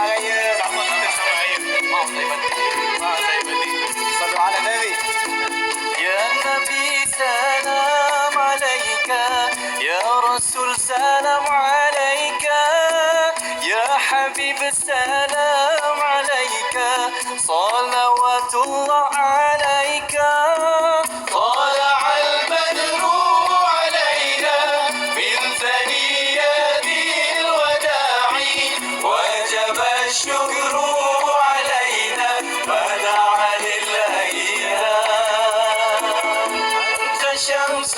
raya. Sama kita selamat raya. Maaf saya batin. Maaf saya batin. Sallu ala Nabi. Ya Nabi salam alaika, Ya Rasul salam alaika, Ya Habib salam alaika, salawatullah alaika. طلع البدر علينا من ثنيات الوداع وجب الشكر علينا فدعا للأيام. أنت شمس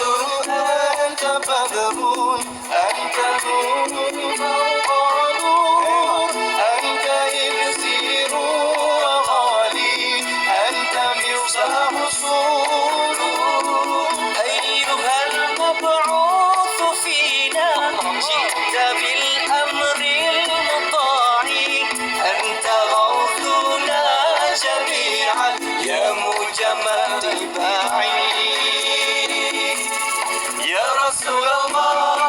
أنت بدر أنت نور فوق نور أنت إبزير وغالي أنت مفتاح الصور. أيها المبعوث فينا جئت بالأمر المطاع أنت غوثنا جميعا يا مجمع الباعي. يا رسول الله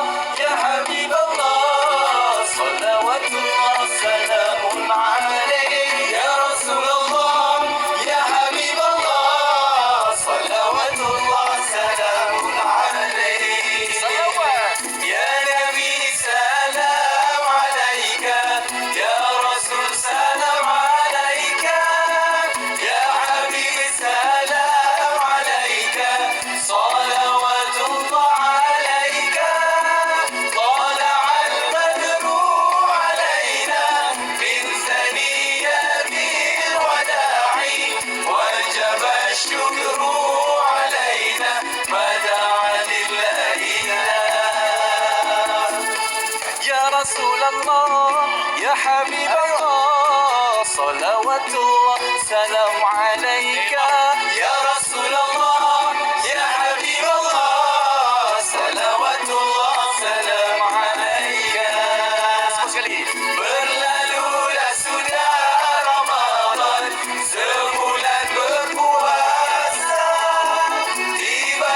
يا حبيب الله صلوات الله سلام عليك. يا رسول الله يا حبيب الله صلوات الله سلام عليك. يا نبي سلام عليك، يا رسول سلام عليك، يا حبيب سلام عليك، صلوات الله عليك. طلع البدر علينا من ثنيات الوداع وجب الشكر علينا فدعا للإله. يا رسول الله يا حبيب الله صلوات الله سلام عليك. يا رسول الله يا حبيب الله صلوات الله سلام عليك. Berlalulah sudah Ramadan, sebulan berpuasa, tiba